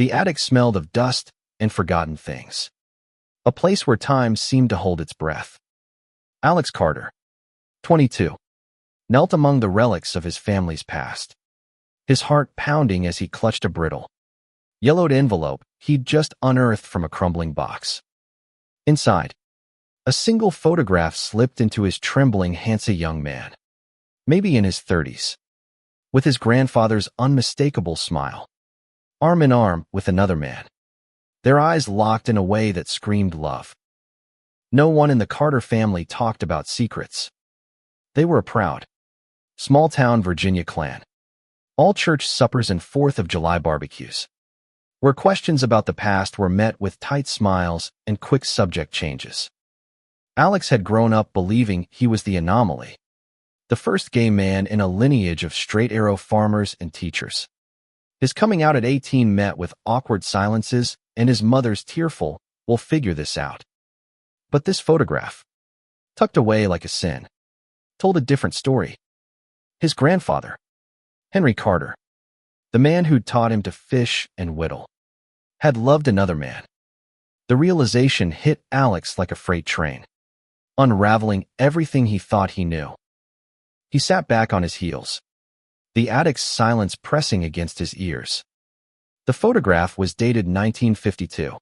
The attic smelled of dust and forgotten things. A place where time seemed to hold its breath. Alex Carter, 22, knelt among the relics of his family's past, his heart pounding as he clutched a brittle, yellowed envelope he'd just unearthed from a crumbling box. Inside, a single photograph slipped into his trembling hands. A young man, maybe in his 30s, with his grandfather's unmistakable smile, arm in arm with another man, their eyes locked in a way that screamed love. No one in the Carter family talked about secrets. They were a proud, small-town Virginia clan. All church suppers and 4th of July barbecues, where questions about the past were met with tight smiles and quick subject changes. Alex had grown up believing he was the anomaly, the first gay man in a lineage of straight-arrow farmers and teachers. His coming out at 18 met with awkward silences and his mother's tearful, "We'll figure this out." But this photograph, tucked away like a sin, told a different story. His grandfather, Henry Carter, the man who'd taught him to fish and whittle, had loved another man. The realization hit Alex like a freight train, unraveling everything he thought he knew. He sat back on his heels, the attic's silence pressing against his ears. The photograph was dated 1952.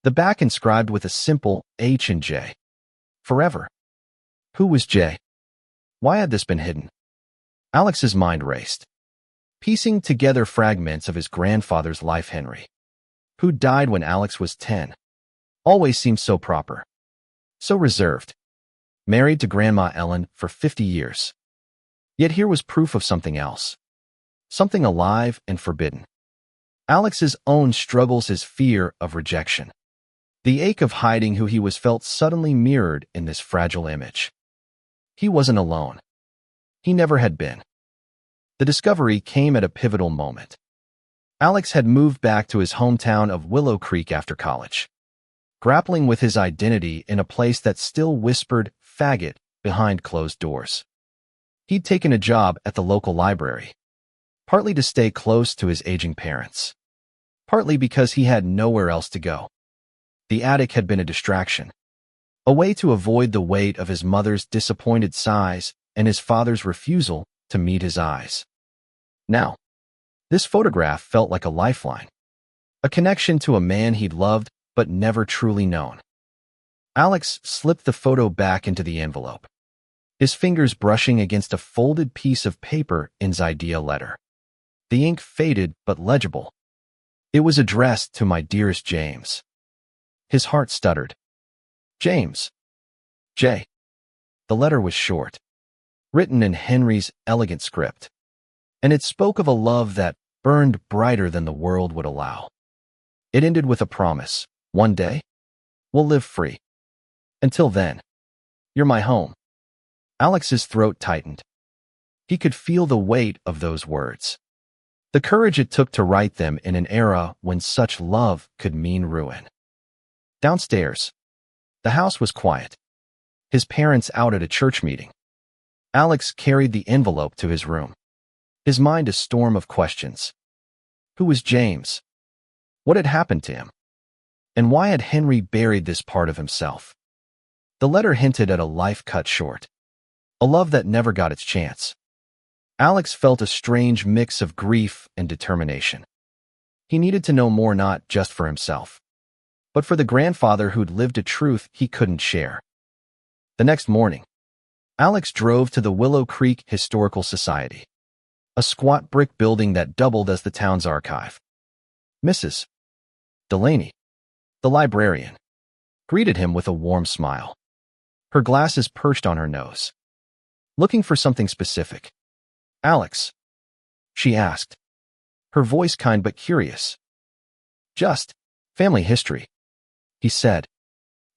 The back inscribed with a simple H and J. Forever. Who was J? Why had this been hidden? Alex's mind raced, piecing together fragments of his grandfather's life. Henry, who died when Alex was 10, always seemed so proper, so reserved, married to Grandma Ellen for 50 years. Yet here was proof of something else, something alive and forbidden. Alex's own struggles, his fear of rejection, the ache of hiding who he was, felt suddenly mirrored in this fragile image. He wasn't alone. He never had been. The discovery came at a pivotal moment. Alex had moved back to his hometown of Willow Creek after college, grappling with his identity in a place that still whispered faggot behind closed doors. He'd taken a job at the local library, partly to stay close to his aging parents, partly because he had nowhere else to go. The attic had been a distraction, a way to avoid the weight of his mother's disappointed sighs and his father's refusal to meet his eyes. Now, this photograph felt like a lifeline, a connection to a man he'd loved but never truly known. Alex slipped the photo back into the envelope, his fingers brushing against a folded piece of paper in his idea letter. The ink faded but legible. It was addressed to "My dearest James." His heart stuttered. James. J. The letter was short, written in Henry's elegant script, and it spoke of a love that burned brighter than the world would allow. It ended with a promise: "One day, we'll live free. Until then, you're my home." Alex's throat tightened. He could feel the weight of those words, the courage it took to write them in an era when such love could mean ruin. Downstairs, the house was quiet, his parents out at a church meeting. Alex carried the envelope to his room, his mind a storm of questions. Who was James? What had happened to him? And why had Henry buried this part of himself? The letter hinted at a life cut short, a love that never got its chance. Alex felt a strange mix of grief and determination. He needed to know more, not just for himself, but for the grandfather who'd lived a truth he couldn't share. The next morning, Alex drove to the Willow Creek Historical Society, a squat brick building that doubled as the town's archive. Mrs. Delaney, the librarian, greeted him with a warm smile, her glasses perched on her nose. "Looking for something specific, Alex?" she asked, her voice kind but curious. "Just family history," he said,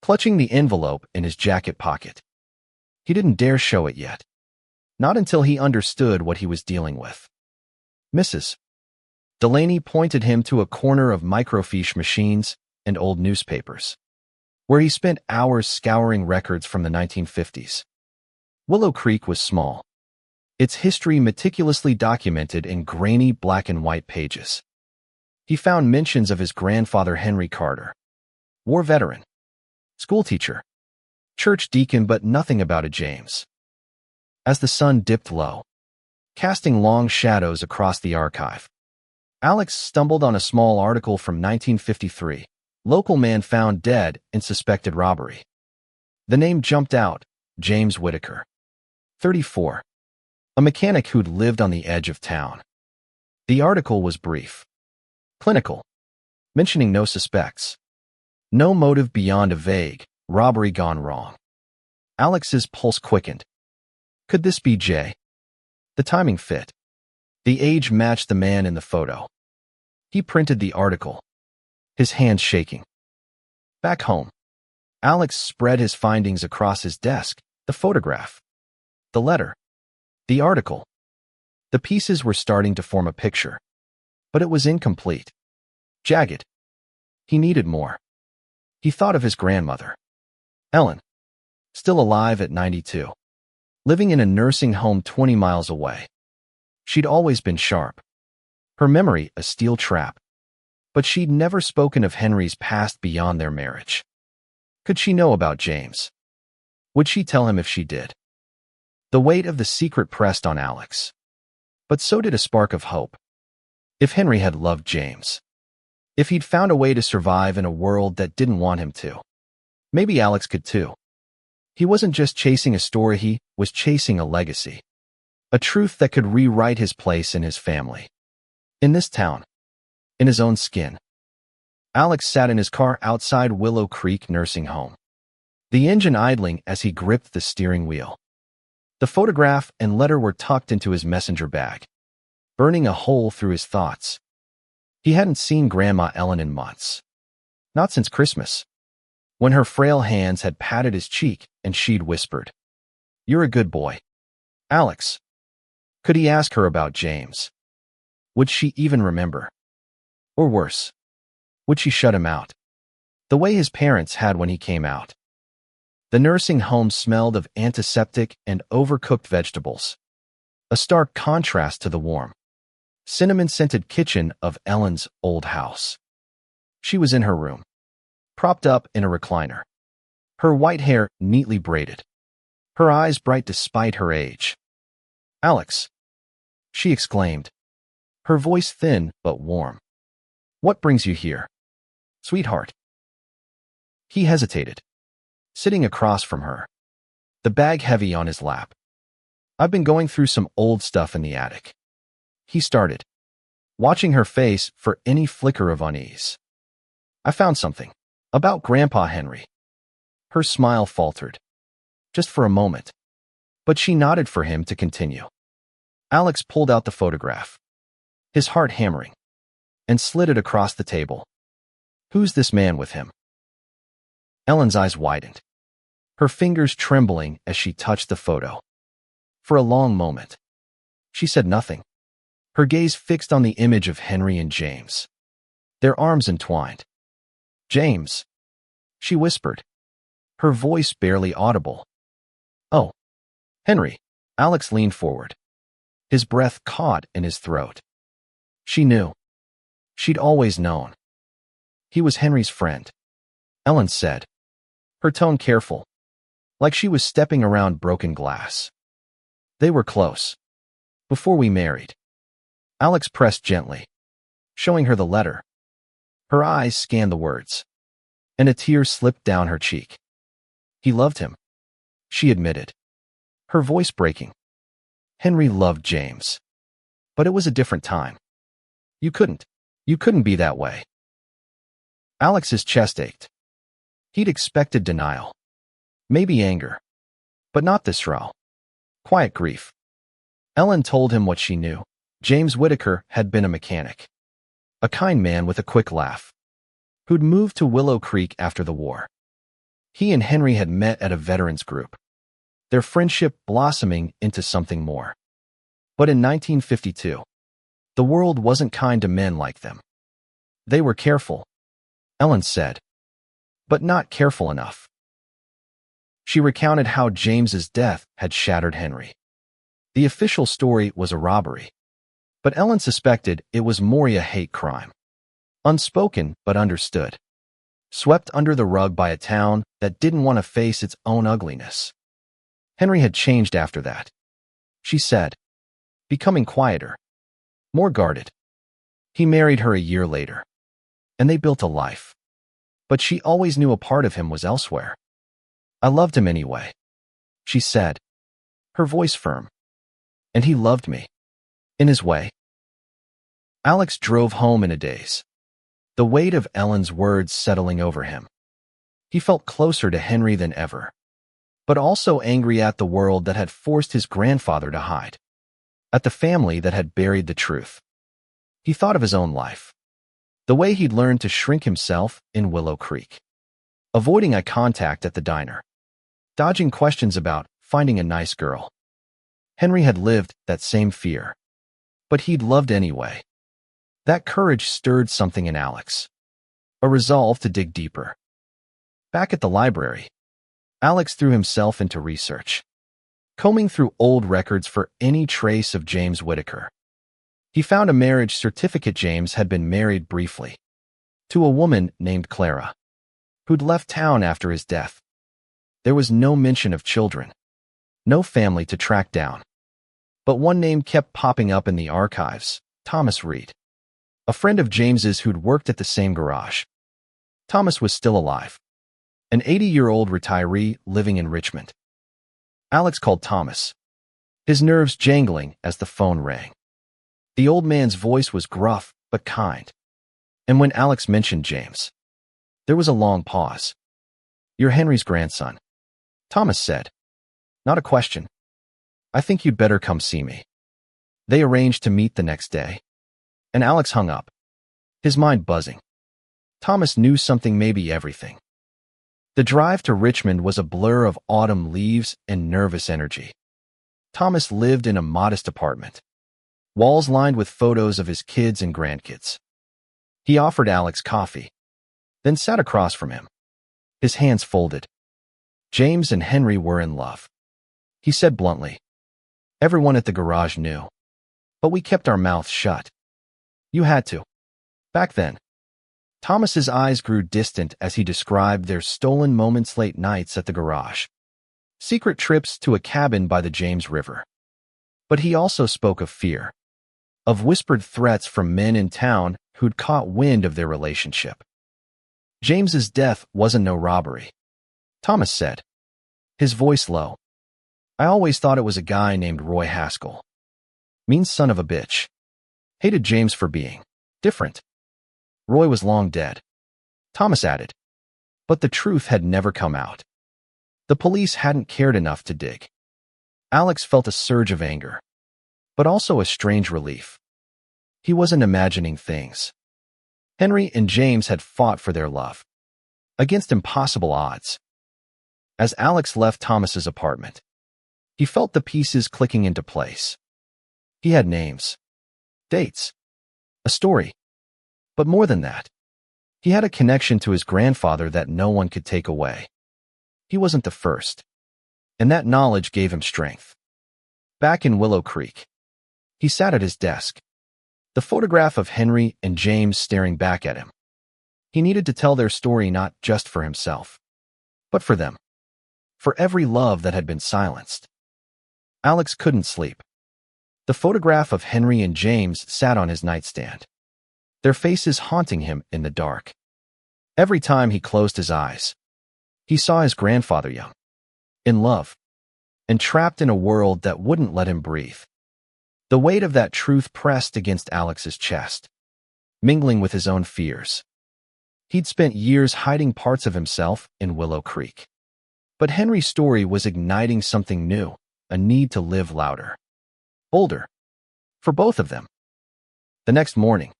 clutching the envelope in his jacket pocket. He didn't dare show it yet, not until he understood what he was dealing with. Mrs. Delaney pointed him to a corner of microfiche machines and old newspapers, where he spent hours scouring records from the 1950s. Willow Creek was small, its history meticulously documented in grainy black and white pages. He found mentions of his grandfather Henry Carter, war veteran, schoolteacher, church deacon, but nothing about a James. As the sun dipped low, casting long shadows across the archive, Alex stumbled on a small article from 1953. Local man found dead in suspected robbery. The name jumped out, James Whitaker, 34, a mechanic who'd lived on the edge of town. The article was brief, clinical, mentioning no suspects, no motive beyond a vague robbery gone wrong. Alex's pulse quickened. Could this be Jay? The timing fit. The age matched the man in the photo. He printed the article, his hands shaking. Back home, Alex spread his findings across his desk, the photograph, the letter, the article. The pieces were starting to form a picture, but it was incomplete, jagged. He needed more. He thought of his grandmother, Ellen, still alive at 92, living in a nursing home 20 miles away. She'd always been sharp, her memory a steel trap, but she'd never spoken of Henry's past beyond their marriage. Could she know about James? Would she tell him if she did? The weight of the secret pressed on Alex, but so did a spark of hope. If Henry had loved James, if he'd found a way to survive in a world that didn't want him to, maybe Alex could too. He wasn't just chasing a story, he was chasing a legacy, a truth that could rewrite his place in his family, in this town, in his own skin. Alex sat in his car outside Willow Creek Nursing Home, the engine idling as he gripped the steering wheel. The photograph and letter were tucked into his messenger bag, burning a hole through his thoughts. He hadn't seen Grandma Ellen in months, not since Christmas, when her frail hands had patted his cheek and she'd whispered, "You're a good boy, Alex." Could he ask her about James? Would she even remember? Or worse, would she shut him out, the way his parents had when he came out? The nursing home smelled of antiseptic and overcooked vegetables, a stark contrast to the warm, cinnamon-scented kitchen of Ellen's old house. She was in her room, propped up in a recliner, her white hair neatly braided, her eyes bright despite her age. "Alex," she exclaimed, her voice thin but warm. "What brings you here, sweetheart?" He hesitated, sitting across from her, the bag heavy on his lap. "I've been going through some old stuff in the attic," he started, watching her face for any flicker of unease. "I found something about Grandpa Henry." Her smile faltered, just for a moment, but she nodded for him to continue. Alex pulled out the photograph, his heart hammering, and slid it across the table. "Who's this man with him?" Ellen's eyes widened, her fingers trembling as she touched the photo. For a long moment, she said nothing, her gaze fixed on the image of Henry and James, their arms entwined. "James," she whispered, her voice barely audible. "Oh, Henry." Alex leaned forward, his breath caught in his throat. She knew. She'd always known. He was Henry's friend, Ellen said, her tone careful, like she was stepping around broken glass. "They were close. Before we married." Alex pressed gently, showing her the letter. Her eyes scanned the words, and a tear slipped down her cheek. "He loved him," she admitted, her voice breaking. "Henry loved James. But it was a different time. You couldn't be that way." Alex's chest ached. He'd expected denial, maybe anger, but not this raw, quiet grief. Ellen told him what she knew. James Whitaker had been a mechanic, a kind man with a quick laugh, who'd moved to Willow Creek after the war. He and Henry had met at a veterans group, their friendship blossoming into something more. But in 1952, the world wasn't kind to men like them. They were careful, Ellen said, but not careful enough. She recounted how James's death had shattered Henry. The official story was a robbery, but Ellen suspected it was more a hate crime. Unspoken but understood. Swept under the rug by a town that didn't want to face its own ugliness. Henry had changed after that, she said, becoming quieter, more guarded. He married her a year later, and they built a life. But she always knew a part of him was elsewhere. I loved him anyway, she said, her voice firm. And he loved me, in his way. Alex drove home in a daze, the weight of Ellen's words settling over him. He felt closer to Henry than ever, but also angry at the world that had forced his grandfather to hide, at the family that had buried the truth. He thought of his own life, the way he'd learned to shrink himself in Willow Creek, avoiding eye contact at the diner, dodging questions about finding a nice girl. Henry had lived that same fear, but he'd loved anyway. That courage stirred something in Alex, a resolve to dig deeper. Back at the library, Alex threw himself into research, combing through old records for any trace of James Whitaker. He found a marriage certificate. James had been married briefly to a woman named Clara, who'd left town after his death. There was no mention of children, no family to track down. But one name kept popping up in the archives: Thomas Reed, a friend of James's who'd worked at the same garage. Thomas was still alive, an 80-year-old retiree living in Richmond. Alex called Thomas, his nerves jangling as the phone rang. The old man's voice was gruff but kind, and when Alex mentioned James, there was a long pause. "You're Henry's grandson," Thomas said. "Not a question. I think you'd better come see me." They arranged to meet the next day, and Alex hung up, his mind buzzing. Thomas knew something, maybe everything. The drive to Richmond was a blur of autumn leaves and nervous energy. Thomas lived in a modest apartment, walls lined with photos of his kids and grandkids. He offered Alex coffee, then sat across from him, his hands folded. James and Henry were in love, he said bluntly. Everyone at the garage knew, but we kept our mouths shut. You had to. Back then. Thomas's eyes grew distant as he described their stolen moments, late nights at the garage, secret trips to a cabin by the James River. But he also spoke of fear, of whispered threats from men in town who'd caught wind of their relationship. James's death wasn't no robbery, Thomas said, his voice low. I always thought it was a guy named Roy Haskell. Mean son of a bitch. Hated James for being different. Roy was long dead, Thomas added. But the truth had never come out. The police hadn't cared enough to dig. Alex felt a surge of anger, but also a strange relief. He wasn't imagining things. Henry and James had fought for their love, against impossible odds. As Alex left Thomas's apartment, he felt the pieces clicking into place. He had names, dates, a story. But more than that, he had a connection to his grandfather that no one could take away. He wasn't the first, and that knowledge gave him strength. Back in Willow Creek, he sat at his desk, the photograph of Henry and James staring back at him. He needed to tell their story not just for himself, but for them, for every love that had been silenced. Alex couldn't sleep. The photograph of Henry and James sat on his nightstand, their faces haunting him in the dark. Every time he closed his eyes, he saw his grandfather young, in love, and trapped in a world that wouldn't let him breathe. The weight of that truth pressed against Alex's chest, mingling with his own fears. He'd spent years hiding parts of himself in Willow Creek. But Henry's story was igniting something new, a need to live louder, bolder, for both of them. The next morning,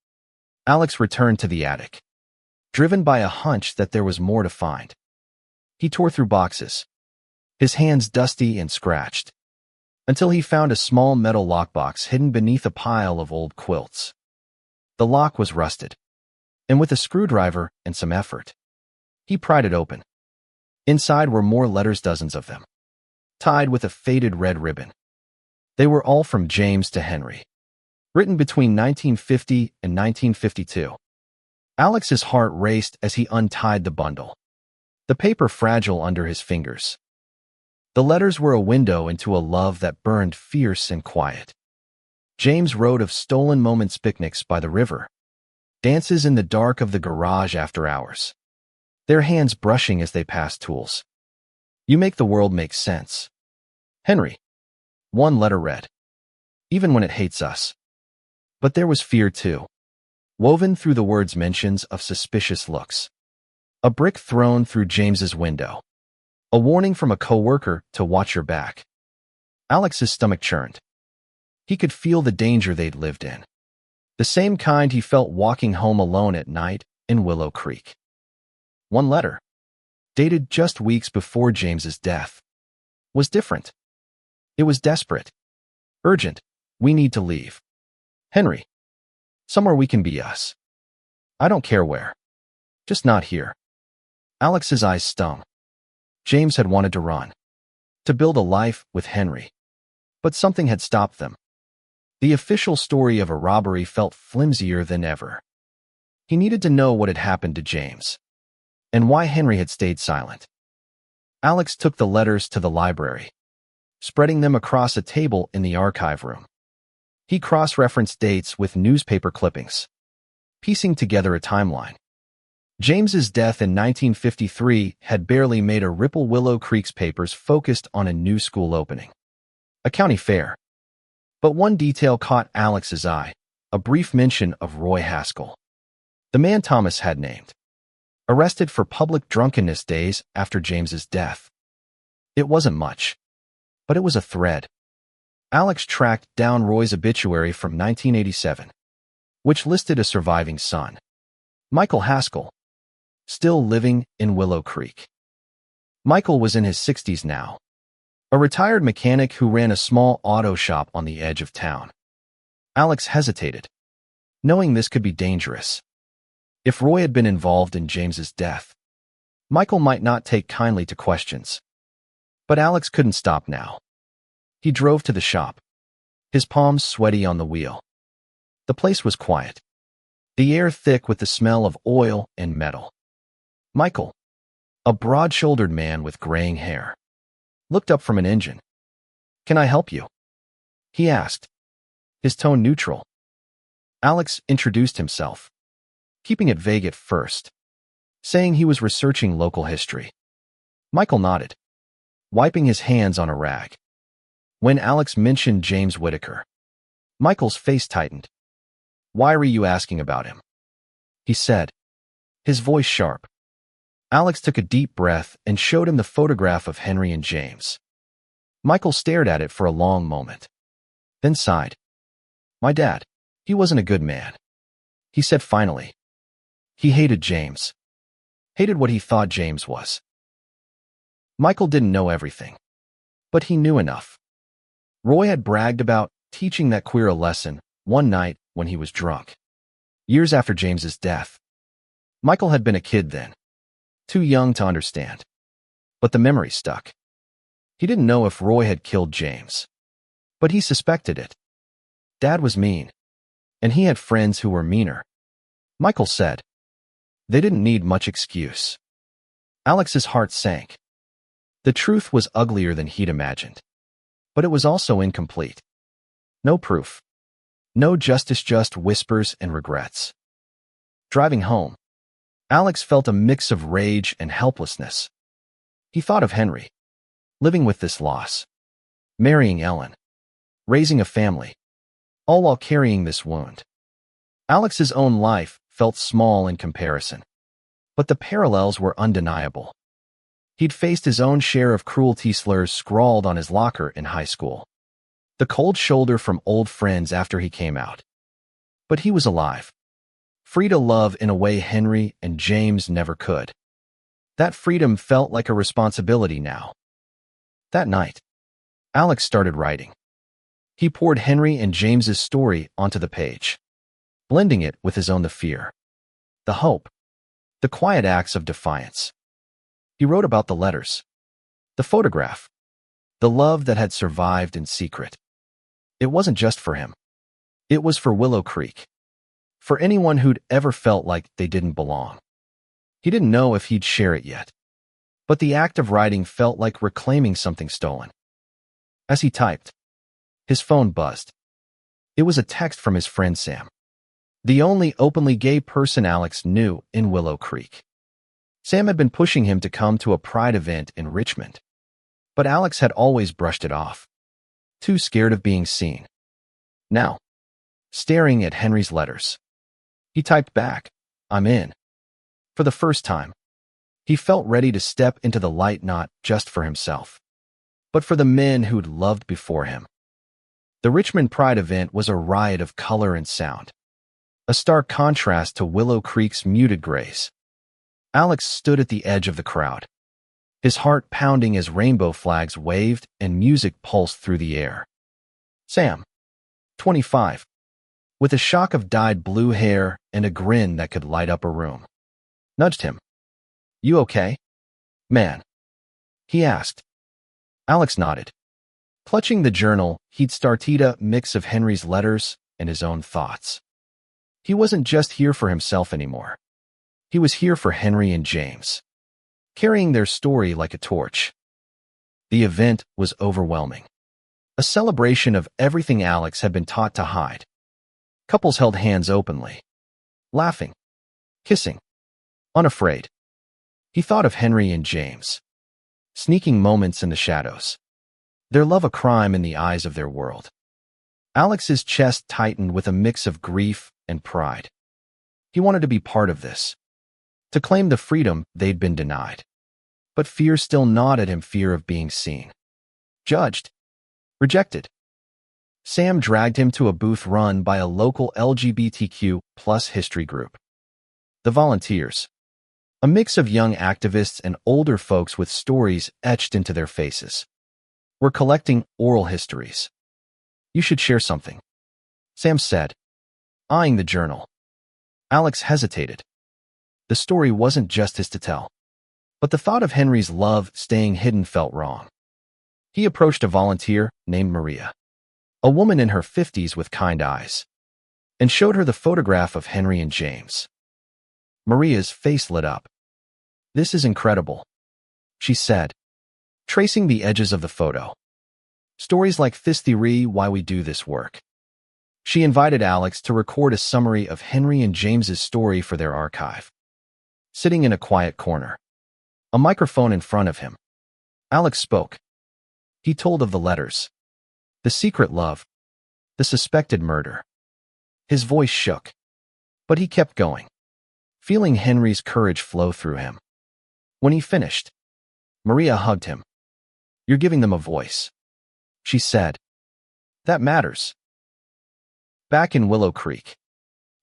Alex returned to the attic, driven by a hunch that there was more to find. He tore through boxes, his hands dusty and scratched, until he found a small metal lockbox hidden beneath a pile of old quilts. The lock was rusted, and with a screwdriver and some effort, he pried it open. Inside were more letters, dozens of them, tied with a faded red ribbon. They were all from James to Henry, written between 1950 and 1952. Alex's heart raced as he untied the bundle, the paper fragile under his fingers. The letters were a window into a love that burned fierce and quiet. James wrote of stolen moments, picnics by the river, dances in the dark of the garage after hours, their hands brushing as they passed tools. You make the world make sense. Henry. One letter read. Even when it hates us. But there was fear too, woven through the words, mentions of suspicious looks. A brick thrown through James's window. A warning from a coworker to watch your back. Alex's stomach churned. He could feel the danger they'd lived in. The same kind he felt walking home alone at night in Willow Creek. One letter, dated just weeks before James's death, was different. It was desperate. Urgent. We need to leave. Henry. Somewhere we can be us. I don't care where. Just not here. Alex's eyes stung. James had wanted to run, to build a life with Henry. But something had stopped them. The official story of a robbery felt flimsier than ever. He needed to know what had happened to James, and why Henry had stayed silent. Alex took the letters to the library, spreading them across a table in the archive room. He cross-referenced dates with newspaper clippings, piecing together a timeline. James's death in 1953 had barely made a ripple. Willow Creek's papers focused on a new school opening, a county fair. But one detail caught Alex's eye, a brief mention of Roy Haskell, the man Thomas had named, arrested for public drunkenness days after James's death. It wasn't much, but it was a thread. Alex tracked down Roy's obituary from 1987, which listed a surviving son, Michael Haskell, still living in Willow Creek. Michael was in his 60s now, a retired mechanic who ran a small auto shop on the edge of town. Alex hesitated, knowing this could be dangerous. If Roy had been involved in James's death, Michael might not take kindly to questions. But Alex couldn't stop now. He drove to the shop, his palms sweaty on the wheel. The place was quiet, the air thick with the smell of oil and metal. Michael, a broad-shouldered man with graying hair, looked up from an engine. "Can I help you?" he asked, his tone neutral. Alex introduced himself, keeping it vague at first, saying he was researching local history. Michael nodded, wiping his hands on a rag. When Alex mentioned James Whitaker, Michael's face tightened. "Why were you asking about him?" he said, his voice sharp. Alex took a deep breath and showed him the photograph of Henry and James. Michael stared at it for a long moment, then sighed. "My dad, he wasn't a good man," he said finally. He hated James, hated what he thought James was. Michael didn't know everything, but he knew enough. Roy had bragged about teaching that queer a lesson one night when he was drunk, years after James's death. Michael had been a kid then, too young to understand, but the memory stuck. He didn't know if Roy had killed James, but he suspected it. Dad was mean, and he had friends who were meaner. Michael said. They didn't need much excuse. Alex's heart sank. The truth was uglier than he'd imagined, but it was also incomplete. No proof. No justice, just whispers and regrets. Driving home, Alex felt a mix of rage and helplessness. He thought of Henry, living with this loss, marrying Ellen, raising a family, all while carrying this wound. Alex's own life felt small in comparison, but the parallels were undeniable. He'd faced his own share of cruelty slurs scrawled on his locker in high school, the cold shoulder from old friends after he came out. But he was alive, free to love in a way Henry and James never could. That freedom felt like a responsibility now. That night, Alex started writing. He poured Henry and James's story onto the page, blending it with his own, the fear, the hope, the quiet acts of defiance. He wrote about the letters, the photograph, the love that had survived in secret. It wasn't just for him. It was for Willow Creek, for anyone who'd ever felt like they didn't belong. He didn't know if he'd share it yet, but the act of writing felt like reclaiming something stolen. As he typed, his phone buzzed. It was a text from his friend Sam, the only openly gay person Alex knew in Willow Creek. Sam had been pushing him to come to a pride event in Richmond, but Alex had always brushed it off, too scared of being seen. Now, staring at Henry's letters, he typed back, "I'm in." For the first time, he felt ready to step into the light, not just for himself, but for the men who'd loved before him. The Richmond Pride event was a riot of color and sound, a stark contrast to Willow Creek's muted grace. Alex stood at the edge of the crowd, his heart pounding as rainbow flags waved and music pulsed through the air. Sam, 25, with a shock of dyed blue hair and a grin that could light up a room, nudged him. "You okay, man?" he asked. Alex nodded. Clutching the journal, he'd started a mix of Henry's letters and his own thoughts. He wasn't just here for himself anymore. He was here for Henry and James, carrying their story like a torch. The event was overwhelming, a celebration of everything Alex had been taught to hide. Couples held hands openly, laughing, kissing, unafraid. He thought of Henry and James, sneaking moments in the shadows, their love a crime in the eyes of their world. Alex's chest tightened with a mix of grief and pride. He wanted to be part of this, to claim the freedom they'd been denied. But fear still gnawed at him, fear of being seen, judged, rejected. Sam dragged him to a booth run by a local LGBTQ+ history group. The volunteers, a mix of young activists and older folks with stories etched into their faces, were collecting oral histories. "You should share something," Sam said, eyeing the journal. Alex hesitated. The story wasn't just his to tell, but the thought of Henry's love staying hidden felt wrong. He approached a volunteer named Maria, a woman in her 50s with kind eyes, and showed her the photograph of Henry and James. Maria's face lit up. "This is incredible," she said, tracing the edges of the photo. "Stories like this theory why we do this work." She invited Alex to record a summary of Henry and James's story for their archive. Sitting in a quiet corner, a microphone in front of him, Alex spoke. He told of the letters, the secret love, the suspected murder. His voice shook, but he kept going, feeling Henry's courage flow through him. When he finished, Maria hugged him. "You're giving them a voice," she said. "That matters." Back in Willow Creek,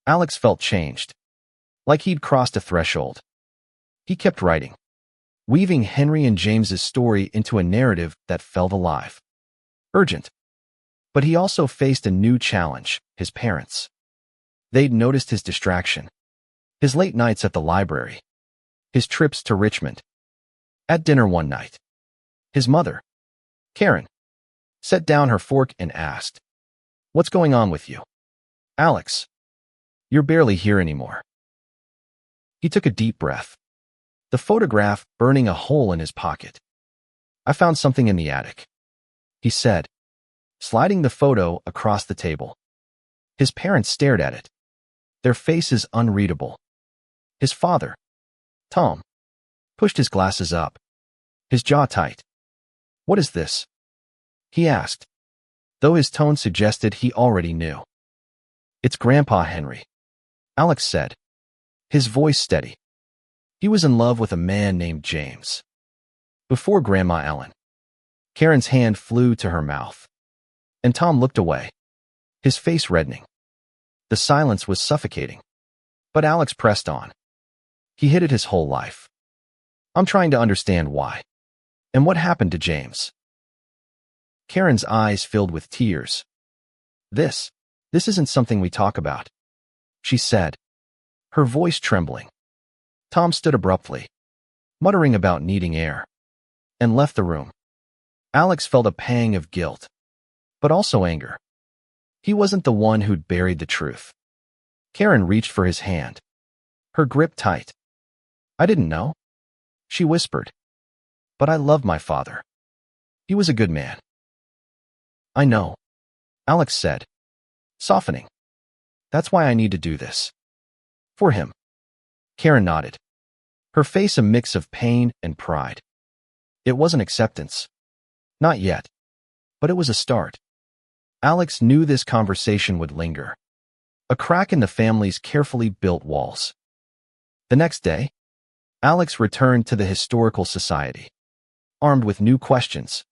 Alex felt changed, like he'd crossed a threshold. He kept writing, weaving Henry and James's story into a narrative that felt alive, urgent. But he also faced a new challenge, his parents. They'd noticed his distraction, his late nights at the library, his trips to Richmond. At dinner one night, his mother, Karen, set down her fork and asked, "What's going on with you, Alex? You're barely here anymore." He took a deep breath, the photograph burning a hole in his pocket. "I found something in the attic," he said, sliding the photo across the table. His parents stared at it, their faces unreadable. His father, Tom, pushed his glasses up, his jaw tight. "What is this?" he asked, though his tone suggested he already knew. "It's Grandpa Henry," Alex said, his voice steady. He was in love with a man named James. Before Grandma Ellen. Karen's hand flew to her mouth, and Tom looked away, his face reddening. The silence was suffocating, but Alex pressed on. He hid it his whole life. "I'm trying to understand why. And what happened to James?" Karen's eyes filled with tears. This isn't something we talk about," she said, her voice trembling. Tom stood abruptly, muttering about needing air, and left the room. Alex felt a pang of guilt, but also anger. He wasn't the one who'd buried the truth. Karen reached for his hand, her grip tight. I didn't know, she whispered. But I loved my father. He was a good man. I know, Alex said, softening. That's why I need to do this. For him. Karen nodded, her face a mix of pain and pride. It wasn't acceptance. Not yet. But it was a start. Alex knew this conversation would linger. A crack in the family's carefully built walls. The next day, Alex returned to the Historical Society, armed with new questions.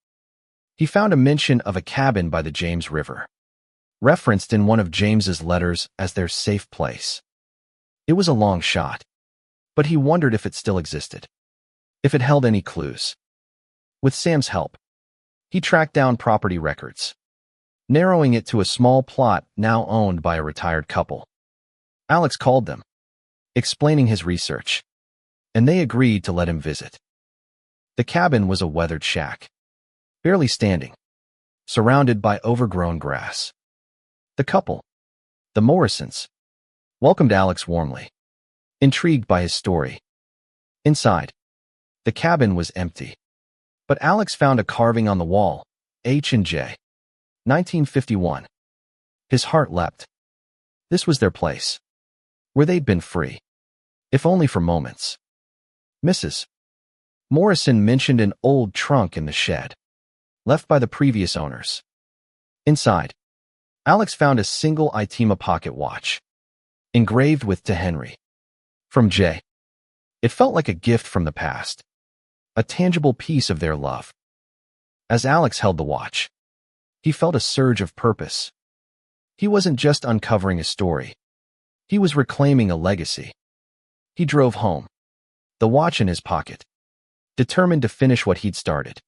He found a mention of a cabin by the James River, referenced in one of James's letters as their safe place. It was a long shot, but he wondered if it still existed, if it held any clues. With Sam's help, he tracked down property records, narrowing it to a small plot now owned by a retired couple. Alex called them, explaining his research, and they agreed to let him visit. The cabin was a weathered shack, barely standing, surrounded by overgrown grass. The couple, the Morrisons, welcomed Alex warmly, intrigued by his story. Inside, the cabin was empty, but Alex found a carving on the wall, H&J, 1951. His heart leapt. This was their place, where they'd been free, if only for moments. Mrs. Morrison mentioned an old trunk in the shed, left by the previous owners. Inside, Alex found a single Itima pocket watch, engraved with "To Henry." From Jay. It felt like a gift from the past, a tangible piece of their love. As Alex held the watch, he felt a surge of purpose. He wasn't just uncovering a story. He was reclaiming a legacy. He drove home, the watch in his pocket, determined to finish what he'd started.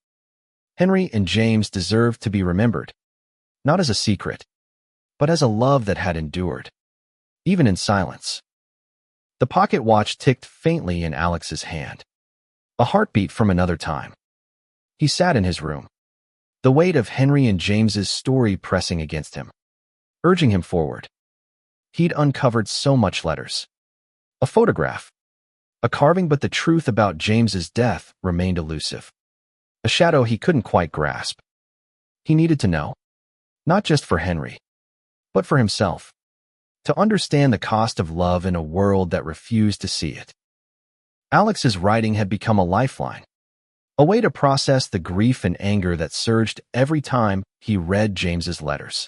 Henry and James deserved to be remembered, not as a secret, but as a love that had endured, even in silence. The pocket watch ticked faintly in Alex's hand, a heartbeat from another time. He sat in his room, the weight of Henry and James's story pressing against him, urging him forward. He'd uncovered so much: letters, a photograph, a carving, but the truth about James's death remained elusive, a shadow he couldn't quite grasp. He needed to know, not just for Henry, but for himself, to understand the cost of love in a world that refused to see it. Alex's writing had become a lifeline, a way to process the grief and anger that surged every time he read James's letters.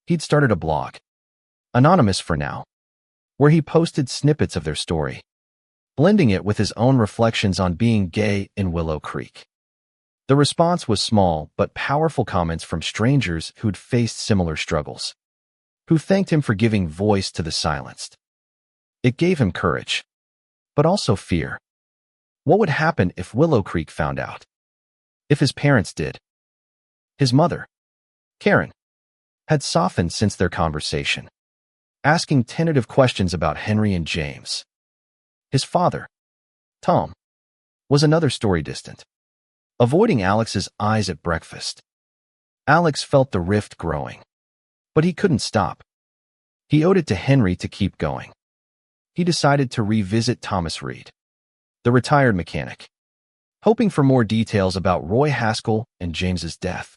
He'd started a blog, anonymous for now, where he posted snippets of their story, blending it with his own reflections on being gay in Willow Creek. The response was small but powerful: comments from strangers who'd faced similar struggles, who thanked him for giving voice to the silenced. It gave him courage, but also fear. What would happen if Willow Creek found out? If his parents did? His mother, Karen, had softened since their conversation, asking tentative questions about Henry and James. His father, Tom, was another story distant, avoiding Alex's eyes at breakfast. Alex felt the rift growing, but he couldn't stop. He owed it to Henry to keep going. He decided to revisit Thomas Reed, the retired mechanic, hoping for more details about Roy Haskell and James's death.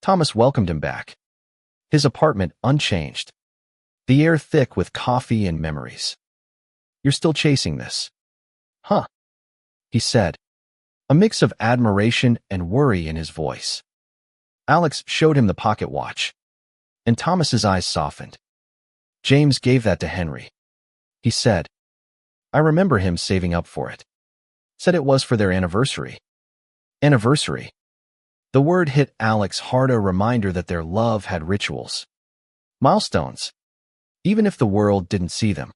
Thomas welcomed him back, his apartment unchanged, the air thick with coffee and memories. "You're still chasing this, huh?" he said, a mix of admiration and worry in his voice. Alex showed him the pocket watch, and Thomas's eyes softened. "James gave that to Henry," he said. "I remember him saving up for it. Said it was for their anniversary." Anniversary. The word hit Alex hard, a reminder that their love had rituals, milestones, even if the world didn't see them.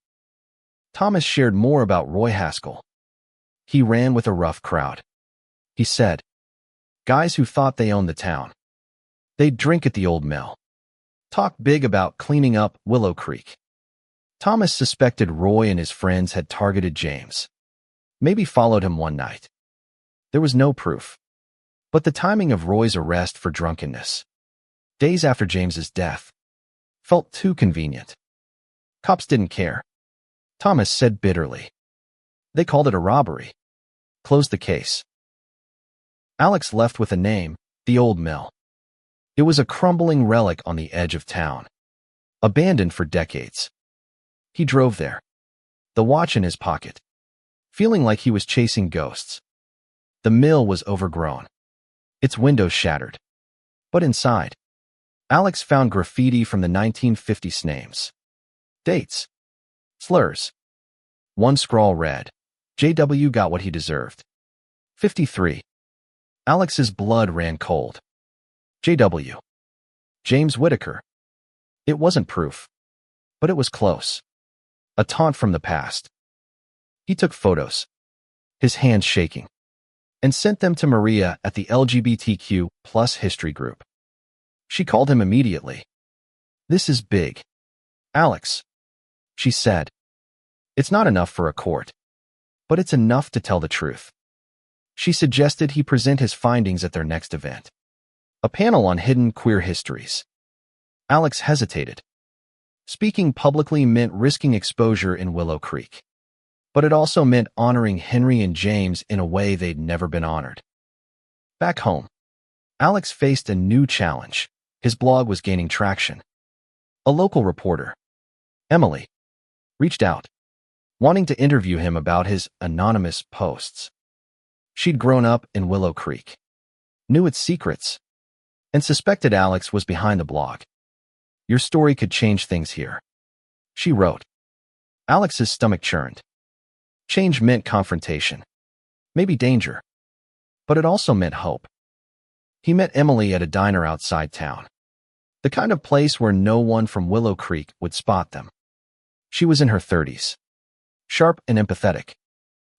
Thomas shared more about Roy Haskell. "He ran with a rough crowd," he said. "Guys who thought they owned the town. They'd drink at the old mill, talk big about cleaning up Willow Creek." Thomas suspected Roy and his friends had targeted James, maybe followed him one night. There was no proof, but the timing of Roy's arrest for drunkenness, days after James's death, felt too convenient. Cops didn't care, Thomas said bitterly. They called it a robbery. Closed the case. Alex left with a name, the old mill. It was a crumbling relic on the edge of town, abandoned for decades. He drove there, the watch in his pocket, feeling like he was chasing ghosts. The mill was overgrown, its windows shattered. But inside, Alex found graffiti from the 1950s names. Dates. Slurs. One scrawl read, JW got what he deserved. 53. Alex's blood ran cold. JW. James Whitaker. It wasn't proof, but it was close. A taunt from the past. He took photos, his hands shaking, and sent them to Maria at the LGBTQ+ history group. She called him immediately. This is big. Alex, she said. It's not enough for a court, but it's enough to tell the truth. She suggested he present his findings at their next event, a panel on hidden queer histories. Alex hesitated. Speaking publicly meant risking exposure in Willow Creek, but it also meant honoring Henry and James in a way they'd never been honored. Back home, Alex faced a new challenge. His blog was gaining traction. A local reporter, Emily, reached out, wanting to interview him about his anonymous posts. She'd grown up in Willow Creek, knew its secrets, and suspected Alex was behind the blog. Your story could change things here, she wrote. Alex's stomach churned. Change meant confrontation, maybe danger, but it also meant hope. He met Emily at a diner outside town, the kind of place where no one from Willow Creek would spot them. She was in her 30s, sharp and empathetic,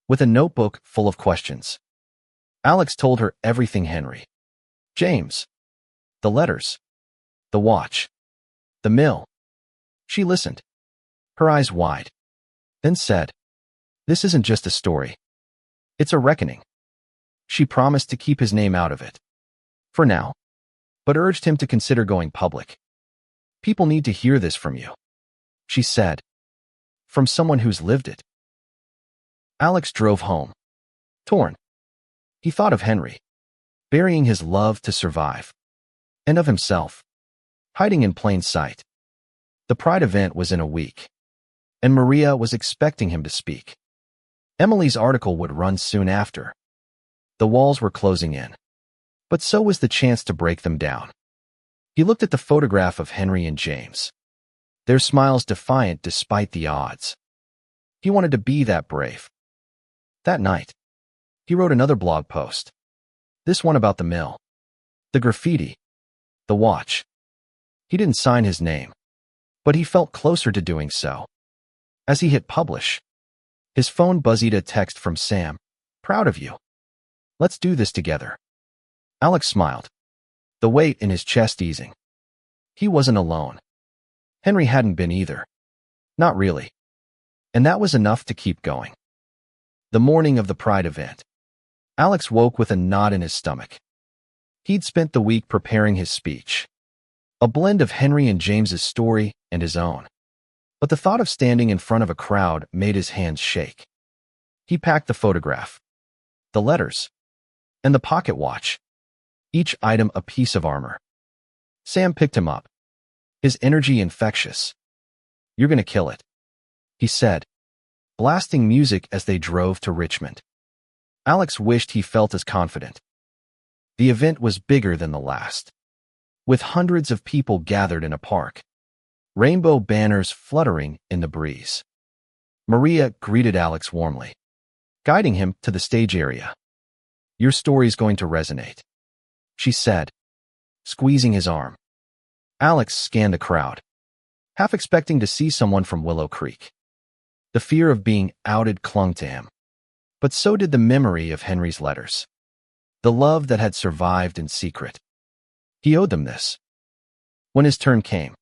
with a notebook full of questions. Alex told her everything: Henry, James, the letters, the watch, the mill. She listened, her eyes wide, then said, "This isn't just a story. It's a reckoning." She promised to keep his name out of it, for now, but urged him to consider going public. People need to hear this from you, she said, from someone who's lived it. Alex drove home, torn. He thought of Henry, burying his love to survive, and of himself, hiding in plain sight. The Pride event was in a week, and Maria was expecting him to speak. Emily's article would run soon after. The walls were closing in, but so was the chance to break them down. He looked at the photograph of Henry and James, their smiles defiant despite the odds. He wanted to be that brave. That night, he wrote another blog post, this one about the mill, the graffiti, the watch. He didn't sign his name, but he felt closer to doing so. As he hit publish, his phone buzzed a text from Sam, "Proud of you. Let's do this together." Alex smiled, the weight in his chest easing. He wasn't alone. Henry hadn't been either. Not really. And that was enough to keep going. The morning of the Pride event, Alex woke with a knot in his stomach. He'd spent the week preparing his speech, a blend of Henry and James's story and his own. But the thought of standing in front of a crowd made his hands shake. He packed the photograph, the letters, and the pocket watch, each item a piece of armor. Sam picked him up, his energy infectious. "You're gonna kill it," he said, blasting music as they drove to Richmond. Alex wished he felt as confident. The event was bigger than the last, with hundreds of people gathered in a park, rainbow banners fluttering in the breeze. Maria greeted Alex warmly, guiding him to the stage area. "Your story's going to resonate," she said, squeezing his arm. Alex scanned the crowd, half expecting to see someone from Willow Creek. The fear of being outed clung to him, but so did the memory of Henry's letters, the love that had survived in secret. He owed them this. When his turn came,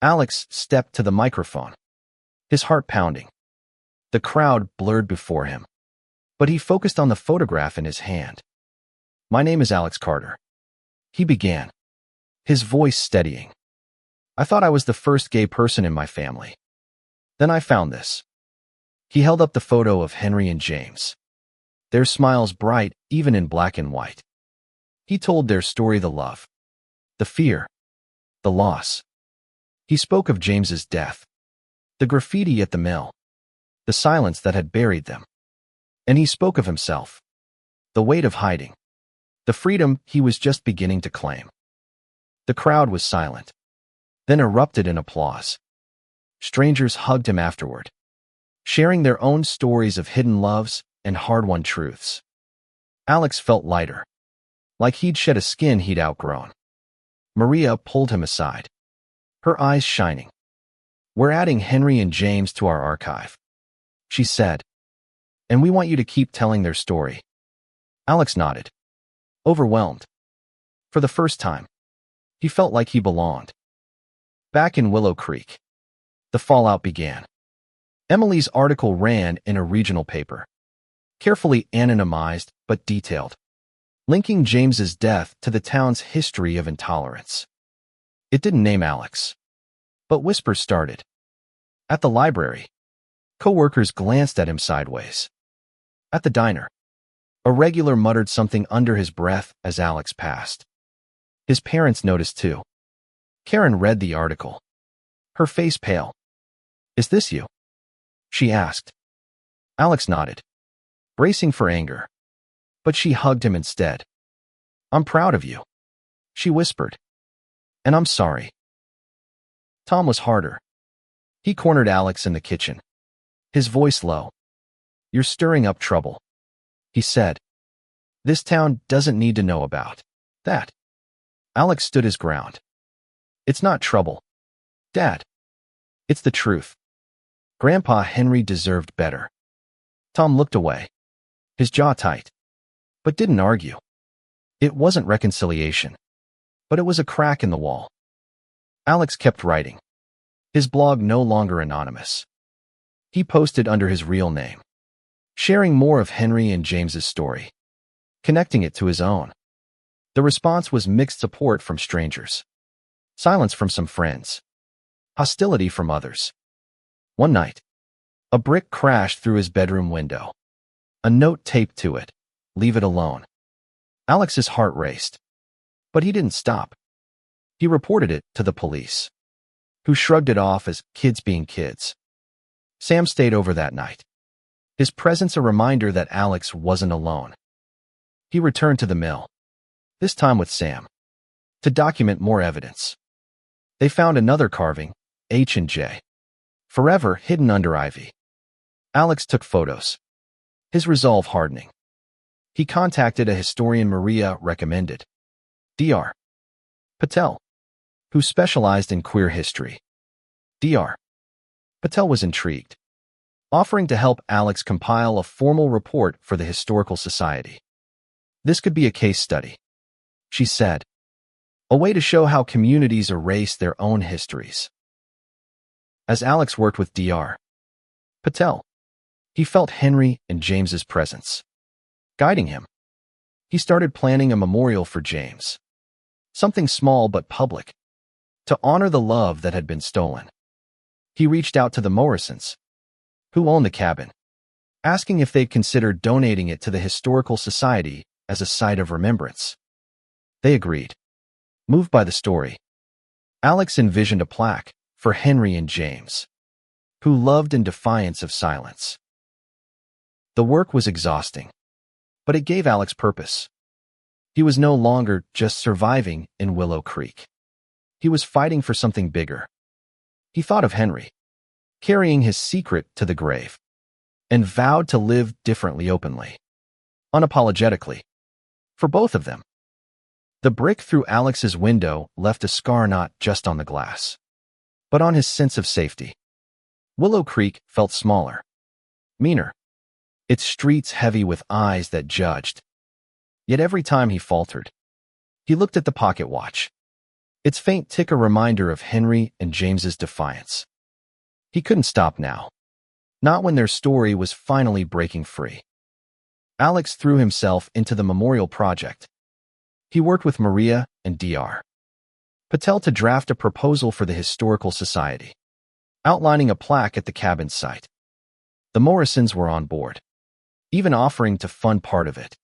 Alex stepped to the microphone, his heart pounding. The crowd blurred before him, but he focused on the photograph in his hand. "My name is Alex Carter," he began, his voice steadying. "I thought I was the first gay person in my family. Then I found this. He held up the photo of Henry and James. Their smiles bright, even in black and white. He told their story, the love, the fear, the loss. He spoke of James's death, the graffiti at the mill, the silence that had buried them. And he spoke of himself, the weight of hiding, the freedom he was just beginning to claim. The crowd was silent, then erupted in applause. Strangers hugged him afterward, sharing their own stories of hidden loves and hard-won truths. Alex felt lighter, like he'd shed a skin he'd outgrown. Maria pulled him aside, her eyes shining. "We're adding Henry and James to our archive," she said, "and we want you to keep telling their story." Alex nodded, overwhelmed. For the first time, he felt like he belonged. Back in Willow Creek, the fallout began. Emily's article ran in a regional paper, carefully anonymized but detailed, linking James's death to the town's history of intolerance. It didn't name Alex, but whispers started. At the library, co-workers glanced at him sideways. At the diner, a regular muttered something under his breath as Alex passed. His parents noticed too. Karen read the article, her face pale. "Is this you?" she asked. Alex nodded, bracing for anger, but she hugged him instead. "I'm proud of you," she whispered. "And I'm sorry." Tom was harder. He cornered Alex in the kitchen, his voice low. "You're stirring up trouble," he said. "This town doesn't need to know about that." Alex stood his ground. "It's not trouble, Dad. It's the truth. Grandpa Henry deserved better." Tom looked away, his jaw tight, but didn't argue. It wasn't reconciliation, but it was a crack in the wall. Alex kept writing, his blog no longer anonymous. He posted under his real name, sharing more of Henry and James's story, connecting it to his own. The response was mixed support from strangers, silence from some friends, hostility from others. One night, a brick crashed through his bedroom window. A note taped to it, "Leave it alone." Alex's heart raced, but he didn't stop. He reported it to the police, who shrugged it off as kids being kids. Sam stayed over that night, his presence a reminder that Alex wasn't alone. He returned to the mill, this time with Sam, to document more evidence. They found another carving, H&J, forever hidden under ivy. Alex took photos, his resolve hardening. He contacted a historian Maria recommended, Dr. Patel, who specialized in queer history. Dr. Patel was intrigued, offering to help Alex compile a formal report for the Historical Society. "This could be a case study," she said, "a way to show how communities erase their own histories." As Alex worked with Dr. Patel, he felt Henry and James's presence, guiding him. He started planning a memorial for James, something small but public, to honor the love that had been stolen. He reached out to the Morrisons, who owned the cabin, asking if they'd consider donating it to the Historical Society as a site of remembrance. They agreed. Moved by the story, Alex envisioned a plaque for Henry and James, who loved in defiance of silence. The work was exhausting, but it gave Alex purpose. He was no longer just surviving in Willow Creek. He was fighting for something bigger. He thought of Henry, carrying his secret to the grave, and vowed to live differently openly, unapologetically, for both of them. The brick through Alex's window left a scar not just on the glass, but on his sense of safety. Willow Creek felt smaller, meaner, its streets heavy with eyes that judged. Yet every time he faltered, he looked at the pocket watch, its faint tick a reminder of Henry and James's defiance. He couldn't stop now, not when their story was finally breaking free. Alex threw himself into the memorial project. He worked with Maria and Dr. Patel to draft a proposal for the Historical Society. outlining a plaque at the cabin site. The Morrisons were on board, even offering to fund part of it.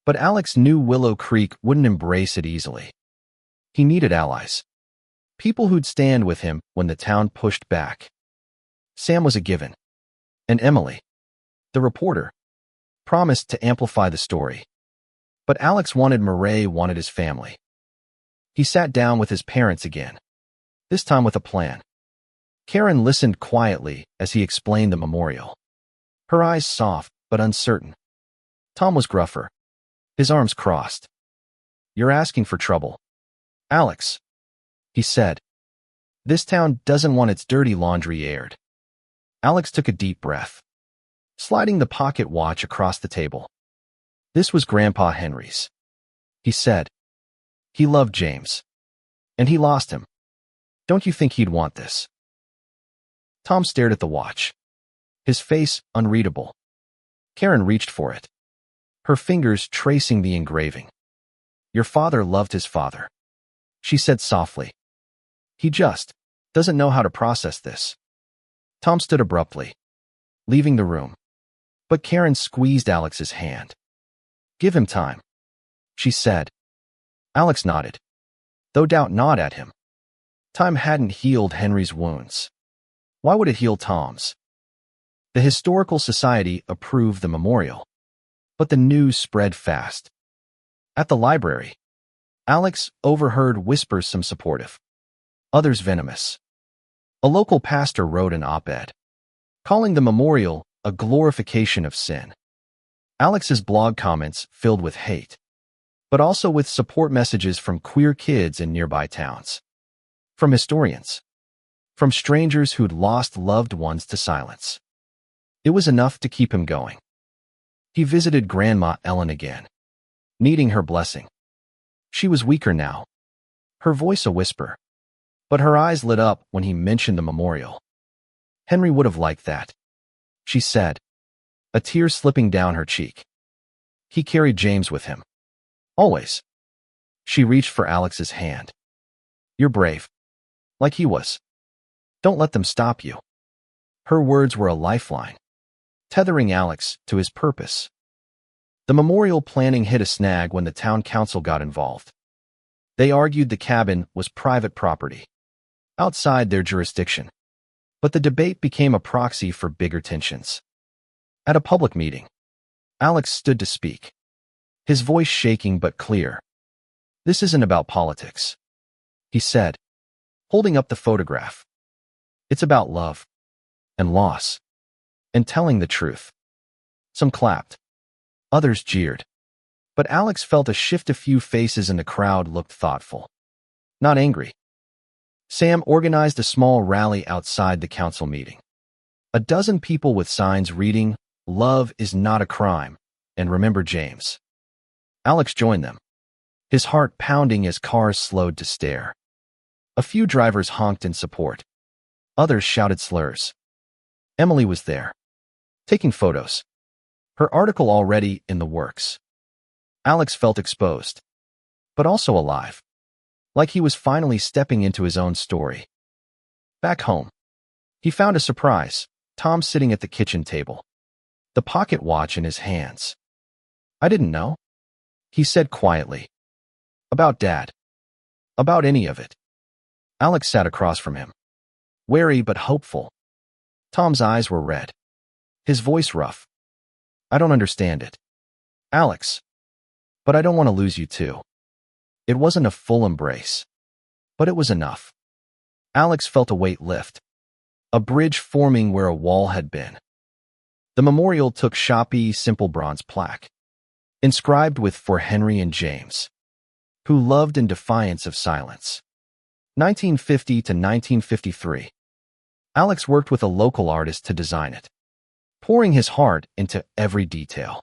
But Alex knew Willow Creek wouldn't embrace it easily. He needed allies, people who'd stand with him when the town pushed back. Sam was a given, and Emily, the reporter, promised to amplify the story. But Alex wanted his family. He sat down with his parents again, this time with a plan. Karen listened quietly as he explained the memorial, her eyes soft but uncertain. Tom was gruffer, his arms crossed. "You're asking for trouble, Alex," he said. "This town doesn't want its dirty laundry aired." Alex took a deep breath, sliding the pocket watch across the table. "This was Grandpa Henry's," he said. "He loved James, and he lost him. Don't you think he'd want this?" Tom stared at the watch, his face unreadable. Karen reached for it, her fingers tracing the engraving. "Your father loved his father," she said softly. "He just doesn't know how to process this." Tom stood abruptly, leaving the room. But Karen squeezed Alex's hand. "Give him time," she said. Alex nodded, though doubt gnawed at him. Time hadn't healed Henry's wounds. Why would it heal Tom's? The Historical Society approved the memorial, but the news spread fast. At the library, Alex overheard whispers, some supportive, others venomous. A local pastor wrote an op-ed, calling the memorial a glorification of sin. Alex's blog comments filled with hate, but also with support messages from queer kids in nearby towns, from historians, from strangers who'd lost loved ones to silence. It was enough to keep him going. He visited Grandma Ellen again, needing her blessing. She was weaker now, her voice a whisper, but her eyes lit up when he mentioned the memorial. "Henry would have liked that," she said, a tear slipping down her cheek. "He carried James with him. Always." She reached for Alex's hand. "You're brave, like he was. Don't let them stop you." Her words were a lifeline, tethering Alex to his purpose. The memorial planning hit a snag when the town council got involved. They argued the cabin was private property, outside their jurisdiction. But the debate became a proxy for bigger tensions. At a public meeting, Alex stood to speak, his voice shaking but clear. "This isn't about politics," he said, holding up the photograph. "It's about love, and loss, and telling the truth." Some clapped, others jeered. But Alex felt a shift. A few faces in the crowd looked thoughtful, not angry. Sam organized a small rally outside the council meeting. A dozen people with signs reading, "Love is not a crime," and "Remember James." Alex joined them, his heart pounding as cars slowed to stare. A few drivers honked in support. Others shouted slurs. Emily was there, taking photos, her article already in the works. Alex felt exposed, but also alive, like he was finally stepping into his own story. Back home, he found a surprise: Tom sitting at the kitchen table, the pocket watch in his hands. "I didn't know," he said quietly. "About Dad. About any of it." Alex sat across from him, wary but hopeful. Tom's eyes were red, his voice rough. "I don't understand it, Alex. But I don't want to lose you too." It wasn't a full embrace, but it was enough. Alex felt a weight lift, a bridge forming where a wall had been. The memorial took shoppy, simple bronze plaque, inscribed with "For Henry and James, who loved in defiance of silence, 1950 to 1953. Alex worked with a local artist to design it, pouring his heart into every detail.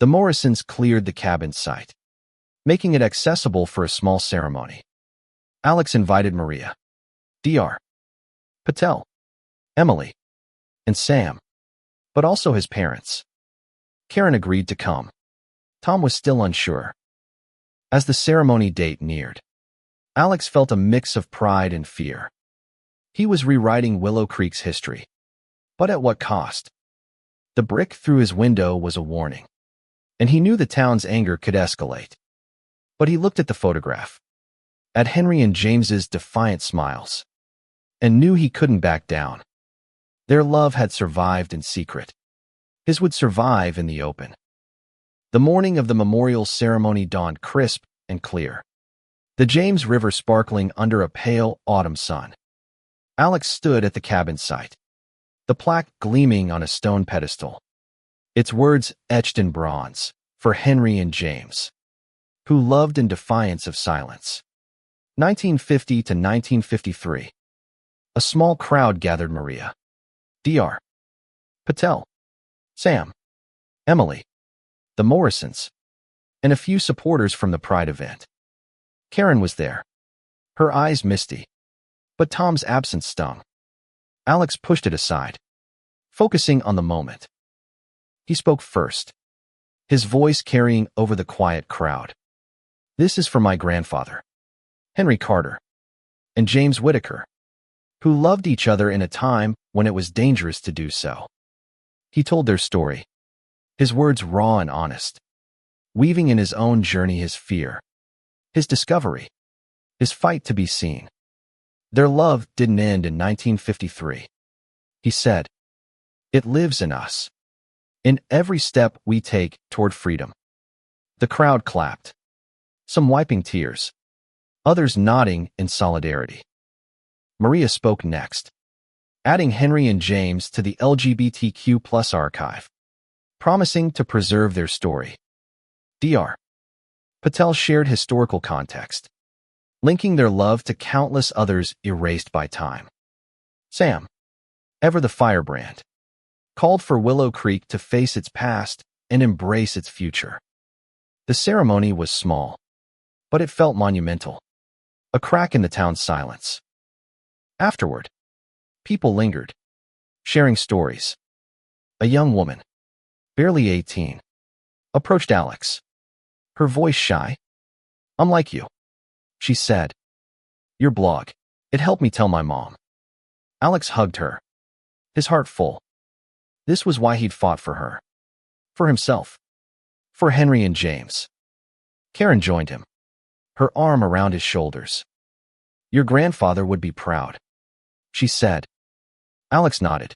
The Morrisons cleared the cabin site, making it accessible for a small ceremony. Alex invited Maria, Dr. Patel, Emily, and Sam, but also his parents. Karen agreed to come. Tom was still unsure. As the ceremony date neared, Alex felt a mix of pride and fear. He was rewriting Willow Creek's history. But at what cost? The brick through his window was a warning, and he knew the town's anger could escalate. But he looked at the photograph, at Henry and James's defiant smiles, and knew he couldn't back down. Their love had survived in secret. His would survive in the open. The morning of the memorial ceremony dawned crisp and clear, the James River sparkling under a pale autumn sun. Alex stood at the cabin site, the plaque gleaming on a stone pedestal, its words etched in bronze, for Henry and James, who loved in defiance of silence. 1950 to 1953. A small crowd gathered. Maria, Dr. Patel, Sam, Emily, the Morrisons, and a few supporters from the Pride event. Karen was there, her eyes misty, but Tom's absence stung. Alex pushed it aside, focusing on the moment. He spoke first, his voice carrying over the quiet crowd. This is for my grandfather, Henry Carter, and James Whitaker, who loved each other in a time when it was dangerous to do so. He told their story, his words raw and honest, weaving in his own journey his fear, his discovery, his fight to be seen. Their love didn't end in 1953. He said, "It lives in us, in every step we take toward freedom." The crowd clapped, some wiping tears, others nodding in solidarity. Maria spoke next, adding Henry and James to the LGBTQ+ archive, promising to preserve their story. Dr. Patel shared historical context, linking their love to countless others erased by time. Sam, ever the firebrand, called for Willow Creek to face its past and embrace its future. The ceremony was small, but it felt monumental, a crack in the town's silence. Afterward, people lingered, sharing stories. A young woman, barely 18, approached Alex, her voice shy. "I'm like you," she said. "Your blog, it helped me tell my mom." Alex hugged her, his heart full. This was why he'd fought for her, for himself, for Henry and James. Karen joined him, her arm around his shoulders. "Your grandfather would be proud," she said. Alex nodded,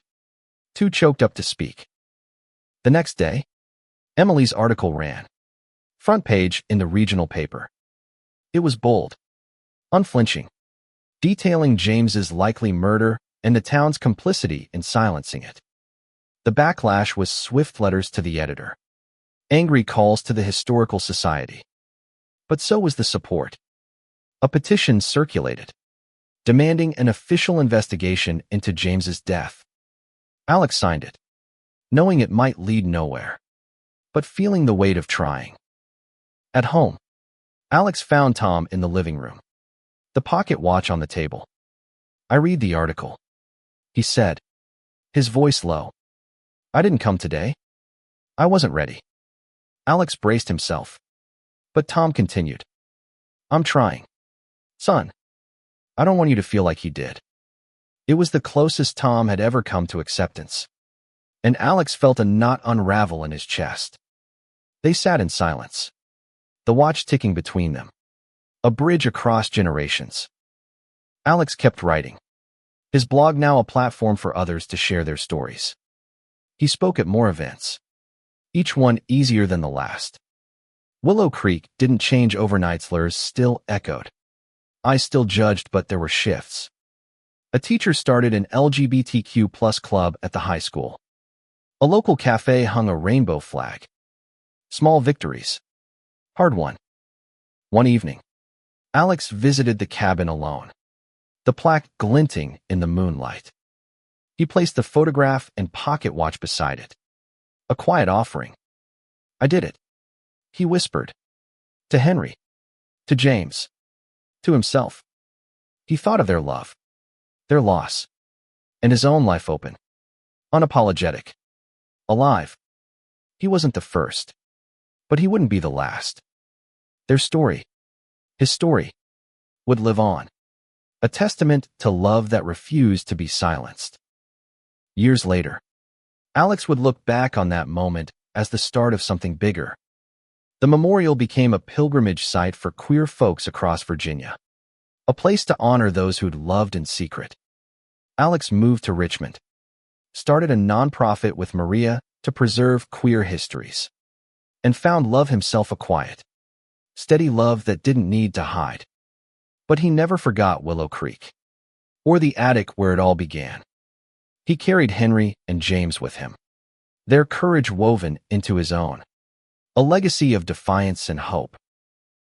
too choked up to speak. The next day, Emily's article ran, front page in the regional paper. It was bold, unflinching, detailing James's likely murder and the town's complicity in silencing it. The backlash was swift: letters to the editor, angry calls to the Historical Society. But so was the support. A petition circulated, demanding an official investigation into James's death. Alex signed it, knowing it might lead nowhere, but feeling the weight of trying. At home, Alex found Tom in the living room, the pocket watch on the table. "I read the article," he said, his voice low. "I didn't come today. I wasn't ready." Alex braced himself, but Tom continued, "I'm trying. Son, I don't want you to feel like he did." It was the closest Tom had ever come to acceptance, and Alex felt a knot unravel in his chest. They sat in silence, the watch ticking between them, a bridge across generations. Alex kept writing, his blog now a platform for others to share their stories. He spoke at more events, each one easier than the last. Willow Creek didn't change overnight. Slurs still echoed. I still judged, but there were shifts. A teacher started an LGBTQ+ club at the high school. A local cafe hung a rainbow flag. Small victories. Hard won. One evening, Alex visited the cabin alone, the plaque glinting in the moonlight. He placed the photograph and pocket watch beside it. A quiet offering. "I did it," he whispered. To Henry. To James. To himself. He thought of their love, their loss, and his own life open, unapologetic, alive. He wasn't the first, but he wouldn't be the last. Their story, his story, would live on. a testament to love that refused to be silenced. Years later, Alex would look back on that moment as the start of something bigger. The memorial became a pilgrimage site for queer folks across Virginia, a place to honor those who'd loved in secret. Alex moved to Richmond, started a nonprofit with Maria to preserve queer histories, and found love himself, a quiet, steady love that didn't need to hide. But he never forgot Willow Creek, or the attic where it all began. He carried Henry and James with him, their courage woven into his own, a legacy of defiance and hope.